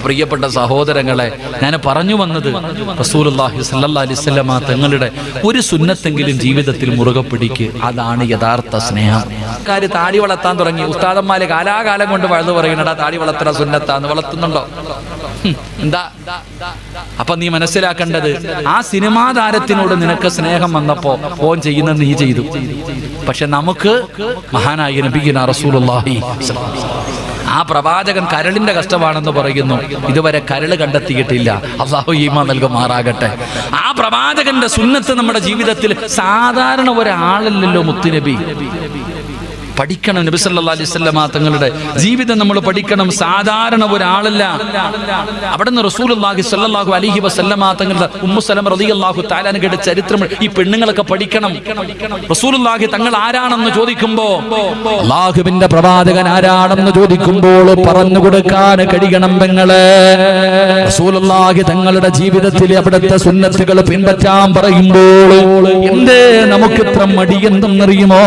പ്രിയപ്പെട്ട സഹോദരങ്ങളെ, ഞാൻ പറഞ്ഞു വന്നത് റസൂലുള്ളാഹി സ്വല്ലല്ലാഹി അലൈഹി വസല്ലമ തങ്ങളുടെ ഒരു സുന്നത്തെങ്കിലും ജീവിതത്തിൽ മുറുകെ പിടിക്ക്. അതാണ് യഥാർത്ഥ സ്നേഹം. കാര്യം താടി വളർത്താൻ തുടങ്ങി. ഉസ്താദന്മാര് കാലാകാലം കൊണ്ട് വഴുതു പറയുന്നടാ താടി വളർത്തണ സുന്നത്താന്ന്. വളർത്തുന്നുണ്ടോ? എന്താ? അപ്പൊ നീ മനസ്സിലാക്കേണ്ടത്, ആ സിനിമാ താരത്തിനോട് നിനക്ക് സ്നേഹം വന്നപ്പോ ഓൻ ചെയ്യുന്നത് നീ ചെയ്തു. പക്ഷെ നമുക്ക് മഹാനായ നബിയുനാ റസൂലുള്ളാഹി, ആ പ്രവാചകൻ കരളിന്റെ കഷ്ടമാണെന്ന് പറയുന്നു. ഇതുവരെ കരള് കണ്ടെത്തിയിട്ടില്ല. അല്ലാഹു ഈമാൻ നൽകുമാറാകട്ടെ. ആ പ്രവാചകന്റെ സുന്നത്ത് നമ്മുടെ ജീവിതത്തിൽ സാധാരണ ഒരാളല്ലല്ലോ മുത്തുനബി. പഠിക്കണം. നബി സല്ലല്ലാഹു അലൈഹി വസല്ലമ തങ്ങളുടെ ജീവിതം നമ്മൾ പഠിക്കണം. സാധാരണ ഒരാളല്ല. അവിടുന്ന് റസൂലുള്ളാഹി സ്വല്ലല്ലാഹു അലൈഹി വസല്ലമ തങ്ങളുടെ ഉമ്മു സലമ റളിയല്ലാഹു തആല അൻഹയുടെ ചരിത്രം ഈ പെണ്ണുങ്ങളൊക്കെ പഠിക്കണം. റസൂലുള്ളാഹി തങ്ങൾ ആരാണെന്ന് ചോദിക്കുമ്പോ, അല്ലാഹുവിന്റെ പ്രവാചകൻ ആരാണെന്ന് ചോദിക്കുമ്പോൾ പറഞ്ഞു കൊടുക്കാൻ കഴിയണം പെങ്ങളെ. റസൂലുള്ളാഹി തങ്ങളുടെ ജീവിതത്തിൽ അവിടുത്തെ സുന്നത്തുകൾ പിൻപറ്റാൻ പറയുമ്പോൾ എന്തേ നമുക്ക് ഇത്ര മടിയെന്നറിയുമോ?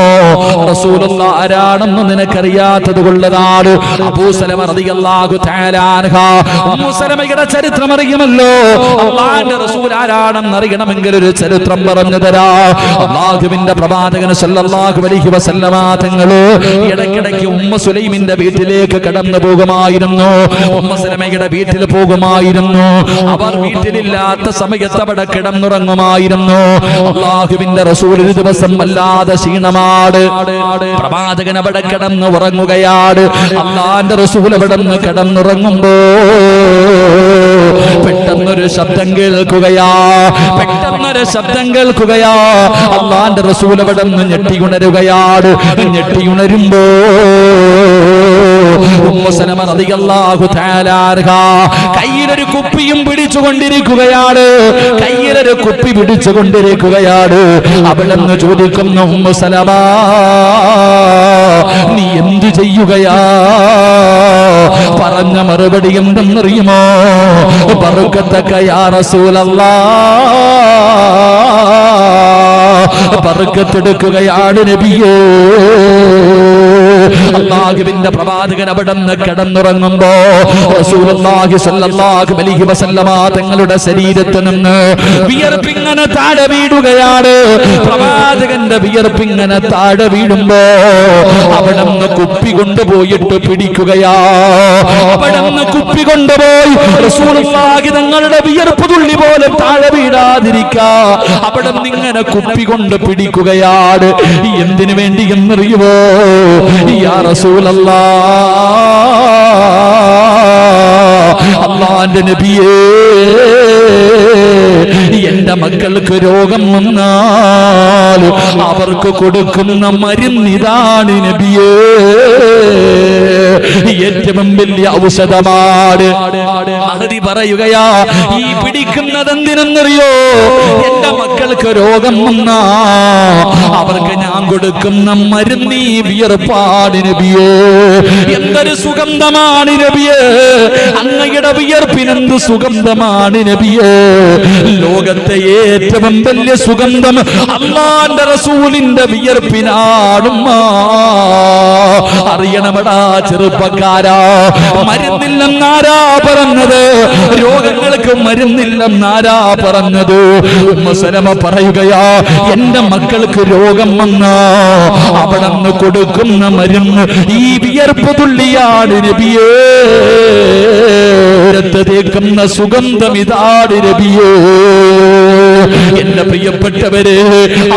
റസൂലുള്ളാഹി ആരാണെന്ന് നിനക്കറിയാത്തത് കൊള്ളതാണ്. അബൂ സലമ റളിയല്ലാഹു തആല അൻഹ, ഉമ്മു സലമയുടെ ചരിത്രം അറിയുമല്ലോ. അല്ലാഹുവിന്റെ റസൂൽ ആരാണെന്ന് അറിയണമെങ്കിൽ ഒരു ചരിത്രം പറഞ്ഞു തരാ. അല്ലാഹുവിന്റെ പ്രവാചകൻ സല്ലല്ലാഹു അലൈഹി വസല്ലമ തങ്ങൾ ഇടയ്ക്കിടയ്ക്ക് ഉമ്മു സുലൈമിന്റെ വീട്ടിലേക്ക് കടന്നു പോകുമായിരുന്നു. ഉമ്മു സലമയുടെ വീട്ടിൽ പോകുമായിരുന്നു. അവർ വീട്ടിലില്ലാത്ത സമയത്ത് അവിടെ കിടന്നുറങ്ങുമായിരുന്നു. അല്ലാഹുവിന്റെ റസൂൽ ഒരു ദിവസം വല്ലാതെ ക്ഷീണമാണ്. പ്രവാചകൻ അവിടെ കിടന്ന് ഉറങ്ങുകയാണ്. അല്ലാഹുവിന്റെ റസൂൽ അവിടെ നിന്ന് കിടന്നുറങ്ങുമ്പോ പെട്ടെന്നൊരു ശബ്ദം കേൾക്കുകയാ. അല്ലാഹുവിന്റെ റസൂൽ അവിടെ നിന്ന് ഞെട്ടിയുണരുകയാണ്. ഞെട്ടിയുണരുമ്പോ ഉമ്മു സലമ റളിയല്ലാഹു തആല അൻഹ കയ്യിലൊരു കുപ്പിയും പിടിച്ചുകൊണ്ടിരിക്കുകയാണ്. അവിടെ നിന്ന് ചോദിക്കുന്നു, ഉമ്മു സലമ നീ എന്തു ചെയ്യുകയാ? പറഞ്ഞ മറുപടി എന്തെന്നറിയുമോ? ബർക്കത്തക യാ റസൂലല്ലാഹ്, ബർക്കത്തെടുക്കുകയാണ് നബിയേ. അല്ലാഹുവിന്റെ പ്രവാചകൻ അവിടെ നിന്ന് കിടന്നുറങ്ങുമ്പോ റസൂലുള്ളാഹി സ്വല്ലല്ലാഹു അലൈഹി വസല്ലമ തങ്ങളുടെ ശരീരത്തിൽ നിന്ന് വിയർപ്പിങ്ങനെ താഴെ വീഴുകയാണ്. പ്രവാചകന്റെ വിയർപ്പിങ്ങനെ താഴെ വീഴുമ്പോ അവിടെ നിന്ന് കുപ്പി കൊണ്ടുപോയിട്ട് പിടിക്കുകയാ. അവിടെ നിന്ന് കുപ്പി കൊണ്ടുപോയി റസൂലുള്ളാഹി തങ്ങളുടെ വിയർപ്പ് തുള്ളി പോലെ താഴെ വീഴാതിരിക്കാ അവിടെ നിന്ന് ഇങ്ങനെ കുപ്പി കൊണ്ട് പിടിക്കുകയാണ്. എന്തിനു വേണ്ടി എന്നറിയുമോ? യാ റസൂലല്ലാഹ്, അല്ലാഹുവിന്റെ നബിയേ, എന്റെ മക്കൾക്ക് രോഗം വന്നാൽ അവർക്ക് കൊടുക്കുന്ന മരുന്നിതാണ് നബിയേ, ഏറ്റവും വലിയ ഔഷധമാണ്. മഹദി പറയുകയാ, ഈ പിടിക്കുന്നത് എന്തിനെന്നറിയോ? എന്റെ മക്കൾക്ക് രോഗം വന്നാ അവർക്ക് ഞാൻ കൊടുക്കുന്ന മരുന്ന് ഈ വിയർപ്പാണ് നബിയേ. എന്തൊരു സുഗന്ധമാണ് നബിയേ, അങ്ങയുടെ വിയർപ്പിനെന്ത് സുഗന്ധമാണ് നബിയേ. ലോകത്തെ ഏറ്റവും വലിയ സുഗന്ധം അല്ലാഹുവിന്റെ റസൂലിന്റെ വിയർപ്പിനാണുമ്മ. അറിയണമടാ ചെറുപ്പക്കാരാ, മരുന്നില്ലെന്നാരാ പറഞ്ഞത്? രോഗങ്ങൾക്ക് മരുന്നില്ലെന്നാരാ പറഞ്ഞത്? ഉമ്മു സലമ പറയുകയാ, എന്റെ മക്കൾക്ക് രോഗം വന്നാ അവിടെ നിന്ന് കൊടുക്കുന്ന മരുന്ന് ഈ വിയർപ്പ് തുള്ളിയാണ് നബിയേ. തേക്കുന്ന സുഗന്ധം ഇതാണ് നബിയേ. എന്റെ പ്രിയപ്പെട്ടവരെ,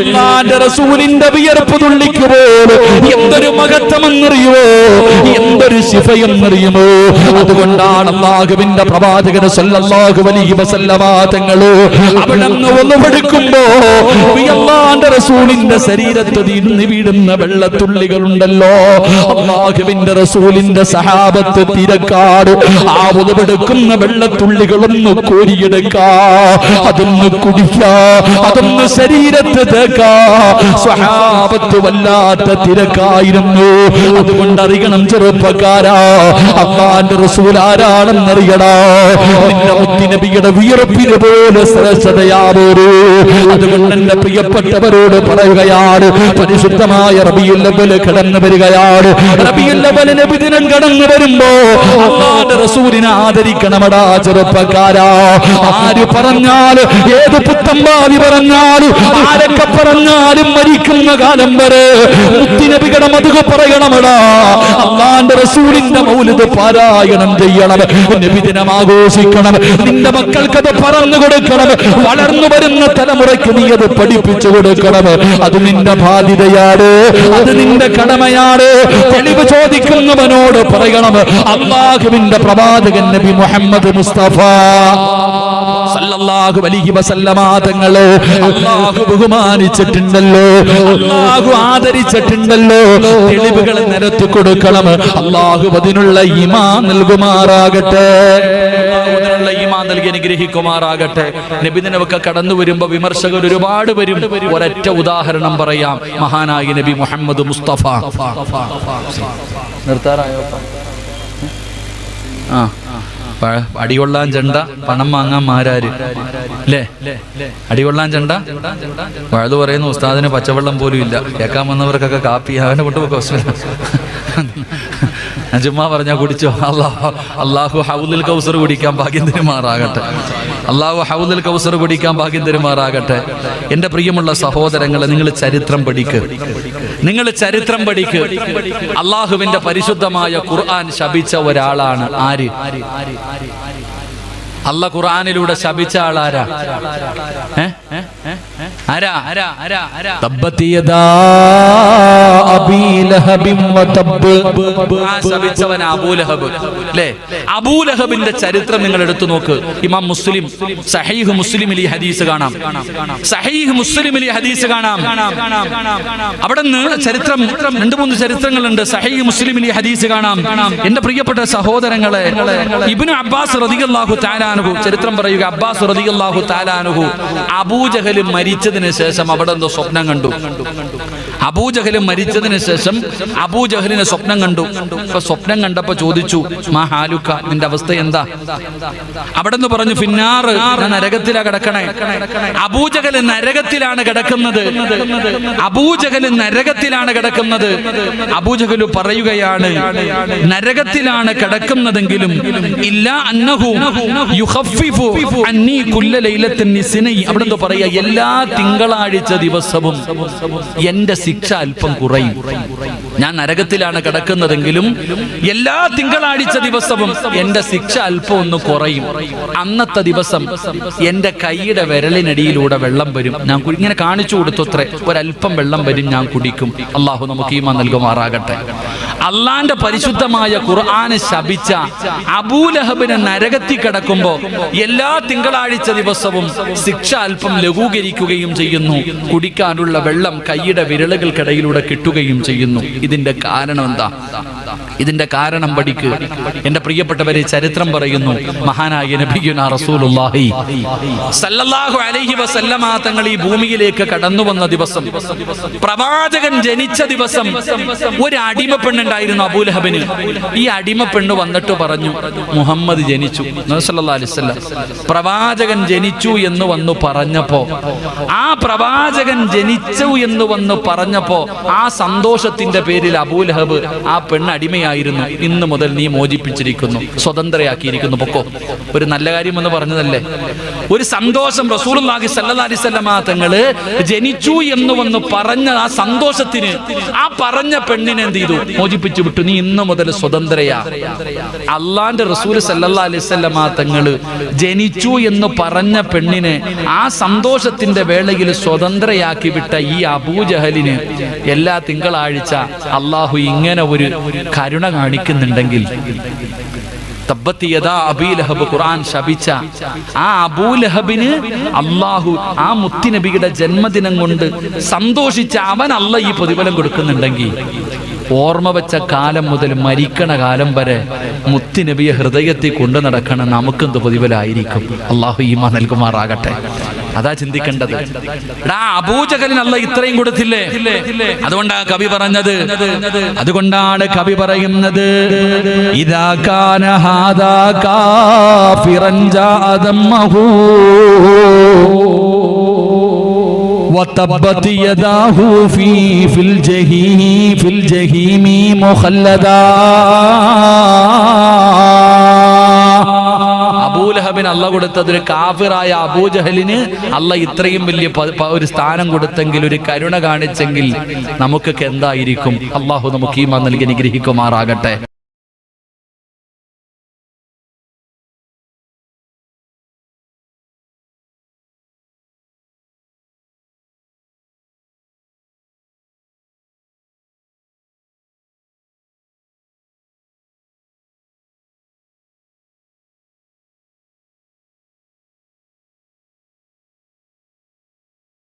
അല്ലാഹുവിന്റെ റസൂലിന്റെ വിയർപ്പ് തുള്ളിക്ക് പോലും എന്തൊരു മഹത്വമെന്നറിയുമോ? എന്തൊരു ശിഫയെന്നറിയുമോ? അതുകൊണ്ടാണ് അല്ലാഹുവിന്റെ പ്രവാചകൻ സല്ലല്ലാഹു അലൈഹി വസല്ലമ തങ്ങൾ അവിടെ നിന്ന് ഒന്നുപെടുക്കുമ്പോ അല്ലാഹുവിന്റെ റസൂലിന്റെ ശരീരത്തിൽ നിന്ന് വീഴുന്ന വെള്ളത്തുള്ളികളുണ്ടല്ലോ, അല്ലാഹുവിന്റെ റസൂലിന്റെ സഹാബത്ത് തിരക്കാട് ആ ഒന്നുപെടുക്കുന്ന വെള്ളത്തുള്ളികളൊന്ന് കോരിയെടുക്കാ, അതൊന്ന് കുടിക്കാ. അതൊന്ന് ശരീരത്ത് തേക്കാ സ്വഹാബത്ത് വല്ലാത്ത തിരക്കായിരുന്നു. അതുകൊണ്ട് അറിയണം ചെറുപ്പക്കാരാ, അല്ലാഹുവിന്റെ റസൂൽ ആരാണെന്നറിയടാ. നിന്റെ മുത്തുനബിയുടെ വിയർപ്പിന് പോലെ ശ്രേഷ്ഠതയാവൂ. അതുകൊണ്ട് എന്റെ പ്രിയപ്പെട്ടവരോട് പറയുകയാണ്, പരിശുദ്ധമായ റബീഉൽ അവ്വൽ കടന്നു വരികയാണ്. റബീഉൽ അവ്വൽ നബിദിനം കടന്നു വരുമ്പോ അല്ലാഹുവിന്റെ റസൂലിനെ ആദരിക്കണമടാ ചെറുപ്പക്കാരാ. ആര് പറഞ്ഞാലും, ഏത് പുത്തമ്പാതി പറഞ്ഞാലും, ആരൊക്കെ പറഞ്ഞാലും മരിക്കുന്ന കാലം വരെ മുത്തുനബിയുടെ മധുഹ് പറയണമടാ. അല്ലാഹുവിന്റെ റസൂലിന്റെ മൗലിദ് പാരായണം ചെയ്യണം, നബിദിനം ആഘോഷിക്കണം. നിന്റെ മക്കൾക്കത് പറഞ്ഞു കൊടുക്കണം. വളർന്നു വരുന്ന തലമുറയ്ക്ക് നീ അത് പഠിപ്പിച്ചു കൊടുക്കണം. അത് നിന്റെ ബാധ്യതയാണ്, അത് നിന്റെ കടമയാണ്. തെളിവ് ചോദിക്കുന്നവനോട് പറയണം, അല്ലാഹുവിന്റെ പ്രവാചകൻ നബി മുഹമ്മദ് മുസ്തഫ സല്ലല്ലാഹു അലൈഹി വസല്ലമ തങ്ങളെ അല്ലാഹു ബഹുമാനിച്ചിട്ടുണ്ടല്ലോ, അല്ലാഹു ആദരിച്ചിട്ടുണ്ടല്ലോ. തെളിവുകൾ നിരത്തി കൊടുക്കണം. അല്ലാഹു അതിനുള്ള ഈമാൻ നൽകുമാറാകട്ടെ. അതിനുള്ള ഈമാൻ നൽകി അനുഗ്രഹിക്കുമാറാകട്ടെ. നബിദിനമൊക്കെ കടന്നു വരുമ്പോ വിമർശകർ ഒരുപാട് വരും. ഒരൊറ്റ ഉദാഹരണം പറയാം. മഹാനായ നബി മുഹമ്മദ് മുസ്തഫ. നിർത്താറായോ? അടികൊള്ളാൻ ചെണ്ട, പണം വാങ്ങാൻ മാരാര് അല്ലേ? അടികൊള്ളാൻ ചെണ്ട. വഴുതു പറയുന്ന ഉസ്താദിന് പച്ചവെള്ളം പോലും ഇല്ല. കേൾക്കാൻ വന്നവർക്കൊക്കെ കാപ്പി അവനെ കൊണ്ടുപോക്കോ. ചുമ്മാ പറഞ്ഞാ കുടിച്ചോ. അല്ലാഹു ഹൗദുൽ കൗസർ കുടിക്കാൻ ഭാഗ്യം തരുമാറാകട്ടെ. അല്ലാഹു ഹൗദുൽ കൗസർ കുടിക്കാൻ ഭാഗ്യം തരുമാറാകട്ടെ. എന്റെ പ്രിയമുള്ള സഹോദരങ്ങളെ, നിങ്ങൾ ചരിത്രം പഠിക്ക്, നിങ്ങൾ ചരിത്രം പഠിക്ക്. അള്ളാഹുവിന്റെ പരിശുദ്ധമായ ഖുർആൻ ശപിച്ച ഒരാളാണ് ആര്? അല്ലാഹ് ഖുർആനിലൂടെ ശപിച്ച ആളാരാ? ശപിച്ചവൻ അബൂലഹബ് അല്ലേ? അബൂലഹബിന്റെ ചരിത്രം നിങ്ങൾ എടുത്തു നോക്ക്. ഇമാം മുസ്ലിം സഹീഹ് മുസ്ലിമിൽ ഈ ഹദീസ് കാണാം. സഹീഹ് മുസ്ലിമിൽ ഈ ഹദീസ് കാണാം. അവിടെ നിന്ന് ചരിത്രം 2-3 ചരിത്രങ്ങളുണ്ട്. സഹീഹ് മുസ്ലിമിൽ ഈ ഹദീസ് കാണാം. എന്റെ പ്രിയപ്പെട്ട സഹോദരങ്ങളെ, ഇബ്നു അബ്ബാസ് റളിയല്ലാഹു തആല അൻഹു ചരിത്രം പറയുക. അബ്ബാസ് റളിയല്ലാഹു തആല അൻഹു അബൂജഹൽ മരിച്ചതിന് ശേഷം അവിടെ എന്തോ സ്വപ്നം കണ്ടു. അബൂജഹൽ മരിച്ചതിന് ശേഷം അബൂജഹലിനെ സ്വപ്നം കണ്ടു. അപ്പൊ സ്വപ്നം കണ്ടപ്പോ ചോദിച്ചു, മാ ഹാലുക്ക, നിന്റെ അവസ്ഥ എന്താ? അവിടെ നിന്ന് പറഞ്ഞു, ഫിന്നാർ, നരകത്തിലാ കിടക്കണേ. അബൂജഹൽ നരകത്തിലാണ് കിടക്കുന്നത്. അബൂജഹൽ നരകത്തിലാണ് കിടക്കുന്നത്. അബൂജഹൽ പറയുകയാണ്, നരകത്തിലാണ് കിടക്കുന്നതെങ്കിലും ഇല്ല അന്നഹു യുഖഫിഫു അന്നി കുല്ല ലൈലത്തിൻ നിസ്നി. അവിടെ നിന്ന് പറയാ, എല്ലാ തിങ്കളാഴ്ച ദിവസവും എന്റെ ശിക്ഷ അല്പം കുറയും. ഞാൻ നരകത്തിലാണ് കിടക്കുന്നതെങ്കിലും എല്ലാ തിങ്കളാഴ്ച ദിവസവും എന്റെ ശിക്ഷ അല്പം ഒന്ന് കുറയും. അന്നത്തെ ദിവസം എന്റെ കൈയുടെ വിരലിനടിയിലൂടെ വെള്ളം വരും. ഞാൻ ഇങ്ങനെ കാണിച്ചു കൊടുത്തത്രേ, ഒരല്പം വെള്ളം വരും, ഞാൻ കുടിക്കും. അള്ളാഹു നമുക്ക് ഈമാൻ നൽകുമാറാകട്ടെ. അള്ളാന്റെ പരിശുദ്ധമായ ഖുർആനെ ശപിച്ച അബൂലഹബിനെ നരകത്തിൽ കിടക്കുമ്പോ എല്ലാ തിങ്കളാഴ്ച ദിവസവും ശിക്ഷ അല്പം ലഘൂകരിക്കുകയും ചെയ്യുന്നു. കുടിക്കാനുള്ള വെള്ളം കൈയുടെ വിരലുകൾക്കിടയിലൂടെ കിട്ടുകയും ചെയ്യുന്നു. ഇതിന്റെ കാരണം എന്താ? ഇതിന്റെ കാരണം പഠിക്ക്. എന്റെ പ്രിയപ്പെട്ടവരെ, ചരിത്രം പറയുന്നു, മഹാനായ നബിയുനാ റസൂലുള്ളാഹി സല്ലല്ലാഹു അലൈഹി വസല്ലമ തങ്ങൾ ഈ ഭൂമിയിലേക്ക് കടന്നു വന്ന ദിവസം, പ്രവാചകൻ ജനിച്ച ദിവസം, ഒരു അടിമപ്പെണ്ണുണ്ടായിരുന്നു അബൂലഹബിന്. ഈ അടിമപ്പെണ്ണ് വന്നിട്ട് പറഞ്ഞു, മുഹമ്മദ് ജനിച്ചു. സല്ലല്ലാഹു അലൈഹി വസല്ലം പ്രവാചകൻ ജനിച്ചു എന്ന് വന്നു പറഞ്ഞപ്പോ, ആ പ്രവാചകൻ ജനിച്ചു എന്ന് വന്ന് പറഞ്ഞപ്പോ ആ സന്തോഷത്തിന്റെ പേരിൽ അബൂലഹബ്, ആ പെണ്ണ് അടിമയായിരുന്നു, ഇന്ന് മുതൽ നീ മോചിപ്പിച്ചിരിക്കുന്നു, സ്വതന്ത്രയാക്കിയിരിക്കുന്നു, പൊക്കോ. ഒരു നല്ല കാര്യം എന്ന് പറഞ്ഞതല്ലേ? ഒരു സന്തോഷം. റസൂലുള്ളാഹി സ്വല്ലല്ലാഹി അലൈഹി വസല്ലം തങ്ങള് ജനിച്ചു എന്ന് വന്ന് പറഞ്ഞ ആ സന്തോഷത്തിന് ആ പറഞ്ഞ പെണ്ണിനെ എന്ത് ചെയ്തു? മോചിപ്പിച്ചു വിട്ടു. നീ ഇന്ന് മുതൽ സ്വതന്ത്രയാ. അള്ളാന്റെ റസൂൽ സ്വല്ലല്ലാഹി അലൈഹി വസല്ലം തങ്ങള് ജനിച്ചു എന്ന് പറഞ്ഞ പെണ്ണിനെ ആ സന്തോഷത്തിന്റെ വേളയിൽ സ്വതന്ത്രയാക്കി വിട്ട ഈ അബൂജഹലിന് എല്ലാ തിങ്കളാഴ്ച അള്ളാഹു ഇങ്ങനെ ഒരു കരുണ കാണിക്കുന്നുണ്ടെങ്കിൽ, തബ്ബത്ത് യദാ അബീ ലഹബ് ഖുർആൻ ശപിച്ച ആ അബൂലഹബിന് അള്ളാഹു ആ മുത്തുനബിയുടെ ജന്മദിനം കൊണ്ട് സന്തോഷിച്ച അവൻ അള്ളാഹ് ഈ പ്രതിഫലം കൊടുക്കുന്നുണ്ടെങ്കിൽ, ഓർമ്മ വെച്ച കാലം മുതൽ മരിക്കണ കാലം വരെ മുത്തുനബിയെ ഹൃദയത്തിൽ കൊണ്ടു നടക്കണം നമുക്കെന്ത് പ്രതിഫലമായിരിക്കും? അള്ളാഹു ഈമാൻ നൽകുമാറാകട്ടെ. അതാ ചിന്തിക്കേണ്ടത്. അബൂജഹലിന് അല്ലാഹ് ഇത്രയും കൊടുത്തില്ലേ? അതുകൊണ്ടാണ് കവി പറഞ്ഞത്, ഇദാ കാന ഹാദാ കാഫിറൻ ജാഅദമ്മഹു വതബ്ബത് യദാഹു ഫിൽ ജഹീമി മുഖല്ലദാ. അബൂലഹബിന് അല്ലാഹ് കൊടുത്തത് ഒരു കാഫിറായ അബൂജഹലിന് അല്ലാഹ് ഇത്രയും വലിയ ഒരു സ്ഥാനം കൊടുത്തെങ്കിൽ, ഒരു കരുണ കാണിച്ചെങ്കിൽ നമുക്കൊക്കെ എന്തായിരിക്കും? അല്ലാഹു നമുക്ക് ഈമാൻ നൽകി അനുഗ്രഹിക്കുമാറാകട്ടെ.